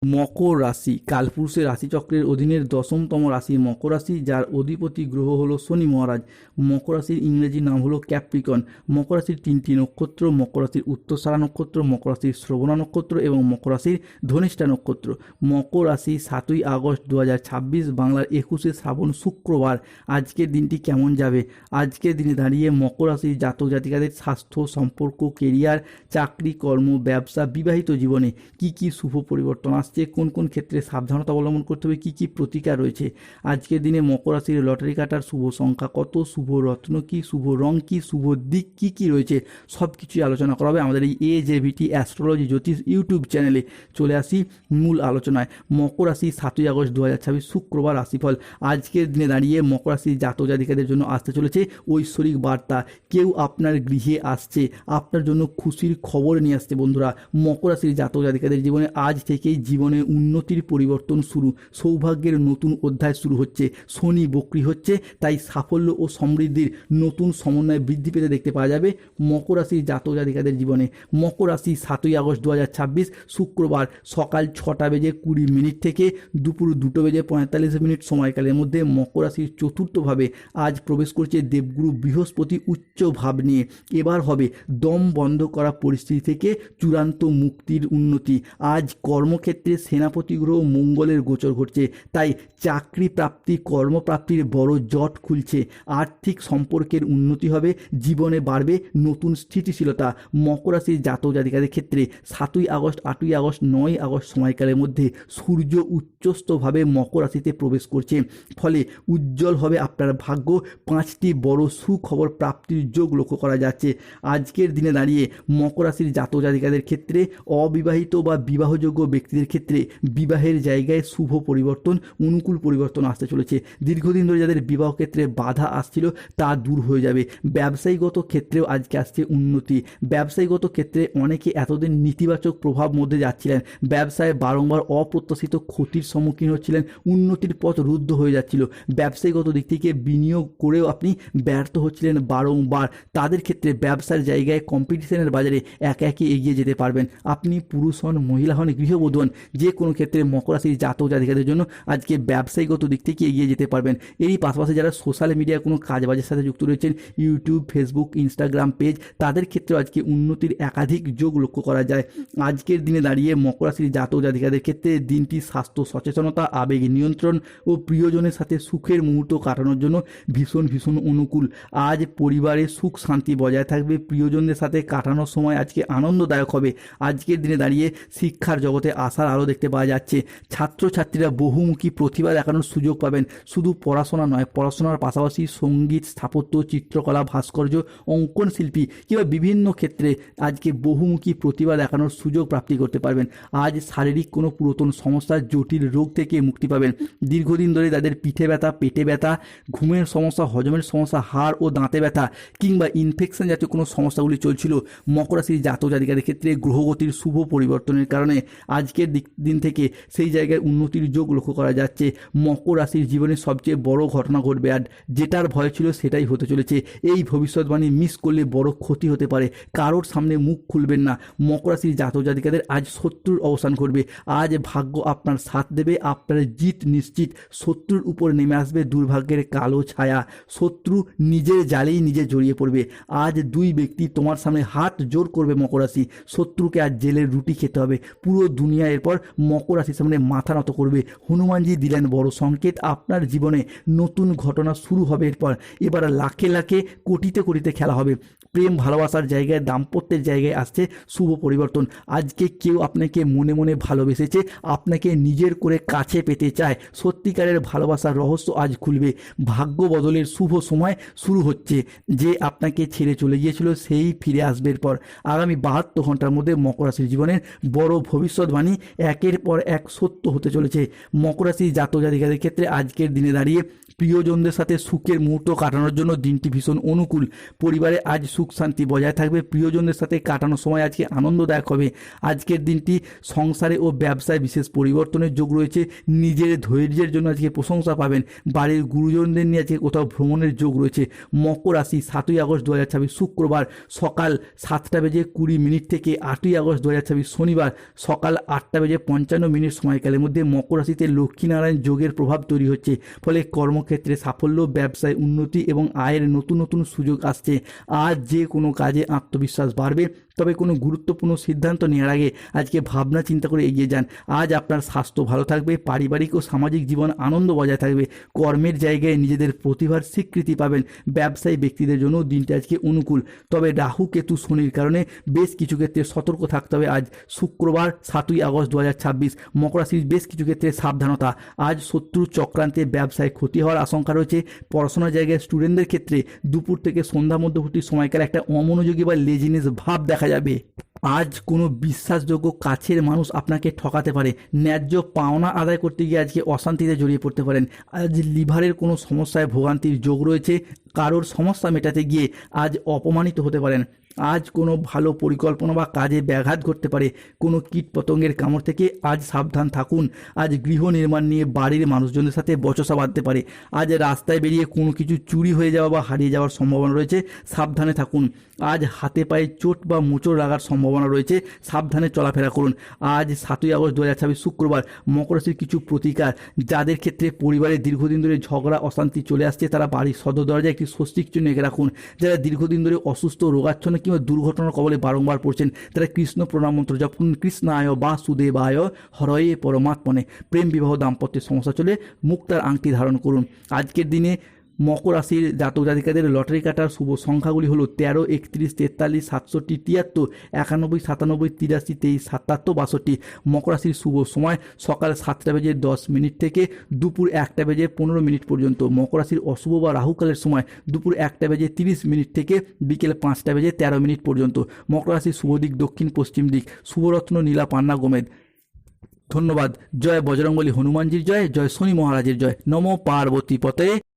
মকর রাশি কালপুরুষের রাশিচক্রের অধীনের 10তম রাশি মকর রাশি, যার অধিপতি গ্রহ হলো শনি মহারাজ। মকর রাশির ইংরেজি নাম হলো ক্যাপ্রিকন। মকর রাশির 3টি নক্ষত্র: মকর রাশির উত্তরসারা নক্ষত্র, মকর রাশির শ্রবণা নক্ষত্র এবং মকর রাশির ধনিষ্ঠা নক্ষত্র। মকর রাশি 7ই আগস্ট 2026, বাংলার 21শে শ্রাবণ, শুক্রবার। আজকের দিনটি কেমন যাবে? আজকের দিনে দাঁড়িয়ে মকর রাশির জাতক জাতিকাদের স্বাস্থ্য, সম্পর্ক, কেরিয়ার, চাকরি, কর্ম, ব্যবসা, বিবাহিত জীবনে কি কি শুভ পরিবর্তন আসছে, কোন কোন ক্ষেত্রে সাবধানতা অবলম্বন করতে হবে, কি কি প্রতিকার রয়েছে। আজকের দিনে মকর রাশির লটারি কাটার শুভ সংখ্যা কত, শুভ রত্ন কি, শুভ রং কি, শুভ দিক কি কি রয়েছে, সব কিছুই আলোচনা করা হবে আমাদের এই AJVT অ্যাস্ট্রোলজি জ্যোতিষ ইউটিউব চ্যানেলে। চলে আসি মূল আলোচনায়। মকর রাশি 7ই আগস্ট 2026, শুক্রবার রাশিফল। আজকের দিনে দাঁড়িয়ে মকর রাশির জাতক জাতিকাদের জন্য আসতে চলেছে ঐশ্বরিক বার্তা। কেউ আপনার গৃহে আসছে, আপনার জন্য খুশির খবর নিয়ে আসছে। বন্ধুরা, মকর রাশির জাতক জাতিকাদের জীবনে আজ থেকেই জীবনে উন্নতির পরিবর্তন শুরু, সৌভাগ্যের নতুন অধ্যায় শুরু হচ্ছে। শনি বক্রী হচ্ছে, তাই সাফল্য ও সমৃদ্ধির নতুন সমন্বয় বৃদ্ধি পেতে দেখতে পাওয়া যাবে মকর রাশির জাতক জাতিকাদের জীবনে। মকর রাশি 7ই আগস্ট 2026, শুক্রবার সকাল 6:20 থেকে দুপুর 2:45 সময়কালের মধ্যে মকর রাশির চতুর্থভাবে আজ প্রবেশ করছে দেবগুরু বৃহস্পতি উচ্চ ভাব নিয়ে। এবার হবে দম বন্ধ করা পরিস্থিতি থেকে চূড়ান্ত মুক্তির উন্নতি। আজ কর্মক্ষেত্রে সেনাপতি গ্রহ মঙ্গলের গোচর ঘটছে, তাই চাকরি প্রাপ্তি, কর্মপ্রাপ্তির বড় জট খুলছে। আর্থিক সম্পর্কের উন্নতি হবে, জীবনে বাড়বে নতুন স্থিতিশীলতা। মকর রাশির জাতক জাতিকাদের ক্ষেত্রে 7ই আগস্ট, 8ই আগস্ট, 9ই আগস্ট সময়কালের মধ্যে সূর্য উচ্চস্থভাবে মকর রাশিতে প্রবেশ করছে, ফলে উজ্জ্বল হবে আপনার ভাগ্য। 5টি বড় সুখবর প্রাপ্তির যোগ লক্ষ্য করা যাচ্ছে। আজকের দিনে দাঁড়িয়ে মকর রাশির জাতক জাতিকাদের ক্ষেত্রে অবিবাহিত বা বিবাহযোগ্য ব্যক্তিদের ক্ষেত্রে বিবাহের জায়গায় শুভ পরিবর্তন, অনুকূল পরিবর্তন আসতে চলেছে। দীর্ঘদিন ধরে যাদের বিবাহ ক্ষেত্রে বাধা আসছিল তা দূর হয়ে যাবে। ব্যবসায়িকগত ক্ষেত্রেও আজকে আসছে উন্নতি। ব্যবসায়িকগত ক্ষেত্রে অনেকে এতদিন নেতিবাচক প্রভাব মধ্যে যাচ্ছিলেন, ব্যবসায় বারংবার অপ্রত্যাশিত ক্ষতির সম্মুখীন হচ্ছিলেন, উন্নতির পথ রুদ্ধ হয়ে যাচ্ছিল। ব্যবসায়িকগত দিক থেকে বিনিয়োগ করেও আপনি ব্যর্থ হচ্ছিলেন বারংবার। তাদের ক্ষেত্রে ব্যবসার জায়গায় কম্পিটিশনের বাজারে একে একে এগিয়ে যেতে পারবেন। আপনি পুরুষ হন, মহিলা হন, গৃহবধূ হন, যে কোনো ক্ষেত্রে মকর রাশির জাতক জাতিকাদের জন্য আজকে ব্যবসায়িকগত দিক থেকে এগিয়ে যেতে পারবেন। এরই পাশাপাশি যারা সোশ্যাল মিডিয়ায় কোনো কাজবাজের সাথে যুক্ত রয়েছেন, ইউটিউব, ফেসবুক, ইনস্টাগ্রাম পেজ, তাদের ক্ষেত্রে আজকে উন্নতির একাধিক যোগ লক্ষ্য করা যায়। আজকের দিনে দাঁড়িয়ে মকর রাশির জাতক জাতিকাদের ক্ষেত্রে দিনটি স্বাস্থ্য সচেতনতা, আবেগ নিয়ন্ত্রণ ও প্রিয়জনের সাথে সুখের মুহূর্ত কাটানোর জন্য ভীষণ ভীষণ অনুকূল। আজ পরিবারে সুখ শান্তি বজায় থাকবে, প্রিয়জনদের সাথে কাটানোর সময় আজকে আনন্দদায়ক হবে। আজকের দিনে দাঁড়িয়ে শিক্ষার জগতে আশার আলো দেখতে পাওয়া যাচ্ছে। ছাত্রছাত্রীরা বহুমুখী প্রতিভা দেখানোর সুযোগ পাবেন। শুধু পড়াশোনা নয়, পড়াশোনার পাশাপাশি সঙ্গীত, স্থাপত্য, চিত্রকলা, ভাস্কর্য, অঙ্কন শিল্পী কিংবা বিভিন্ন ক্ষেত্রে আজকে বহুমুখী প্রতিভা দেখানোর সুযোগ প্রাপ্তি করতে পারবেন। আজ শারীরিক কোনো পুরাতন সমস্যা, জটিল রোগ থেকে মুক্তি পাবেন। দীর্ঘদিন ধরে তাদের পিঠে ব্যথা, পেটে ব্যথা, ঘুমের সমস্যা, হজমের সমস্যা, হাড় ও দাঁতে ব্যথা কিংবা ইনফেকশন জাতীয় কোনো সমস্যাগুলি চলছিল, মকর রাশির জাতক জাতিকাদের ক্ষেত্রে গ্রহগতির শুভ পরিবর্তনের কারণে আজকের দিন থেকে সেই জায়গায় উন্নতির যোগ লক্ষ্য করা যাচ্ছে। মকর রাশির জীবনে সবচেয়ে বড় ঘটনা ঘটবে, আর যেটার ভয় ছিল সেটাই হতে চলেছে। এই ভবিষ্যৎবাণী মিস করলে বড় ক্ষতি হতে পারে। কারোর সামনে মুখ খুলবেন না। মকর রাশির জাতক জাতিকাদের আজ শত্রুর অবসান ঘটবে। আজ ভাগ্য আপনার সাথ দেবে, আপনার জিত নিশ্চিত। শত্রুর উপর নেমে আসবে দুর্ভাগ্যের কালো ছায়া। শত্রু নিজের জালেই নিজে জড়িয়ে পড়বে। আজ দুই ব্যক্তি তোমার সামনে হাত জোর করবে মকর রাশি। শত্রুকে আজ জেলের রুটি খেতে হবে। পুরো দুনিয়া এরপর মকর রাশির সামনে মাথা নত করবে। হনুমানজি দিলেন বড় সংকেত, আপনার জীবনে নতুন ঘটনা শুরু হবে। এবার লাখে লাখে কোটিতে কোটিতে খেলা হবে। প্রেম ভালোবাসার জায়গায়, দাম্পত্যের জায়গায় আসছে শুভ পরিবর্তন। আজকে কেউ আপনাকে মনে মনে ভালোবেসেছে, আপনাকে নিজের করে কাছে পেতে চায়। সত্যিকারের ভালোবাসার রহস্য আজ খুলবে। ভাগ্য বদলের শুভ সময় শুরু হচ্ছে। যে আপনাকে ছেড়ে চলে গিয়েছিল সেই ফিরে আসবে। এরপর আগামী 72 ঘন্টার মধ্যে মকর রাশির জীবনের বড় ভবিষ্যৎবাণী একের পর এক সত্য হতে চলেছে। মকর রাশির জাতক জাতিকাদের ক্ষেত্রে আজকের দিনে দাঁড়িয়ে প্রিয়জনদের সাথে সুখের মুহূর্ত কাটানোর জন্য দিনটি ভীষণ অনুকূল। পরিবারে আজ সুখ শান্তি বজায় থাকবে। প্রিয়জনদের সাথে কাটানোর সময় আজকে আনন্দদায়ক হবে। আজকের দিনটি সংসারে ও ব্যবসায় বিশেষ পরিবর্তনের যোগ রয়েছে। নিজের ধৈর্যের জন্য আজকে প্রশংসা পাবেন। বাড়ির গুরুজনদের নিয়ে আজকে কোথাও ভ্রমণের যোগ রয়েছে। মকর রাশি 7ই আগস্ট 2026, শুক্রবার সকাল 7:20 থেকে 8ই আগস্ট 2026, শনিবার সকাল 8:20 5:55 সময়কালের মধ্যে মকর রাশিতে লক্ষ্মীনারায়ণ যোগের প্রভাব তৈরি হচ্ছে। ফলে কর্মক্ষেত্রে সাফল্য, ব্যবসায় উন্নতি এবং আয়ের নতুন নতুন সুযোগ আসছে। আজ যে কোনো কাজে আত্মবিশ্বাস বাড়বে। তবে কোনো গুরুত্বপূর্ণ সিদ্ধান্ত নেওয়ার আগে আজকে ভাবনা চিন্তা করে এগিয়ে যান। আজ আপনার স্বাস্থ্য ভালো থাকবে, পারিবারিক ও সামাজিক জীবন আনন্দ বজায় থাকবে। কর্মের জায়গায় নিজেদের প্রতিভার স্বীকৃতি পাবেন। ব্যবসায়ী ব্যক্তিদের জন্য দিনটা আজকে অনুকূল। তবে রাহু, কেতু, শনির কারণে বেশ কিছু ক্ষেত্রে সতর্ক থাকতে হবে। আজ শুক্রবার 7ই আগস্ট 2026 মকর রাশির বেশ কিছু ক্ষেত্রে সাবধানতা। আজ শত্রু চক্রান্তে ব্যবসায় ক্ষতি হওয়ার আশঙ্কা রয়েছে। পড়াশোনার জায়গায় স্টুডেন্টদের ক্ষেত্রে দুপুর থেকে সন্ধ্যা মধ্যবর্তী সময়কালে একটা অমনোযোগী বা লেজিনেস ভাব দেখা যাবে। আজ কোনো বিশ্বাসযোগ্য কাছের মানুষ আপনাকে ঠকাতে পারে। ন্যায্য পাওনা আদায় করতে গিয়ে আজকে অশান্তিতে জড়িয়ে পড়তে পারেন। আজ লিভারের কোনো সমস্যায় ভোগান্তির যোগ রয়েছে। কারোর সমস্যা মেটাতে গিয়ে আজ অপমানিত হতে পারেন। আজ কোনো ভালো পরিকল্পনা বা কাজে ব্যাঘাত ঘটতে পারে। কোনো কীটপতঙ্গের কামড় থেকে আজ সাবধান থাকুন। আজ গৃহ নির্মাণ নিয়ে বাড়ির মানুষজনের সাথে বচসা বাঁধতে পারে। আজ রাস্তায় বেরিয়ে কোনো কিছু চুরি হয়ে যাওয়া বা হারিয়ে যাওয়ার সম্ভাবনা রয়েছে, সাবধানে থাকুন। আজ হাতে পায়ে চোট বা মোচড় লাগার সম্ভাবনা রয়েছে, সাবধানে চলাফেরা করুন। আজ 7ই আগস্ট 2026 শুক্রবার মকর রাশির কিছু প্রতিকার। যাদের ক্ষেত্রে পরিবারে দীর্ঘদিন ধরে ঝগড়া অশান্তি চলে আসছে, তারা বাড়ির সদর দরজায় একটি স্বস্তিক চিহ্ন এঁকে রাখুন। যারা দীর্ঘদিন ধরে অসুস্থ, রোগাচ্ছন্ন কিংবা দুর্ঘটনার কবলে বারংবার পড়ছেন, তারা কৃষ্ণ প্রণাম মন্ত্র জপ করুন। কৃষ্ণায় বাসুদেবায় হরয়ে পরমাত্মনে। প্রেম, বিবাহ, দাম্পত্যের সমস্যা চলে মুক্তার আংটি ধারণ করুন। আজকের দিনে মকর রাশির জাতক জাতিকাদের লটারি কাটার শুভ সংখ্যাগুলি হলো 13, 31, 43, 67, 73, 91, 97, 83, 23, 77, 62। মকর রাশির শুভ সময় সকাল 7:10 থেকে দুপুর 1:15 পর্যন্ত। মকর রাশির অশুভ বা রাহুকালের সময় দুপুর 1:30 থেকে বিকেল 5:13 পর্যন্ত। মকর রাশির শুভ দিক দক্ষিণ পশ্চিম দিক। শুভরত্ন নীলা পান্না গোমেদ। ধন্যবাদ। জয় বজরংবলী হনুমানজির জয়, জয় শনি মহারাজের জয়। নমো পার্বতী পতে।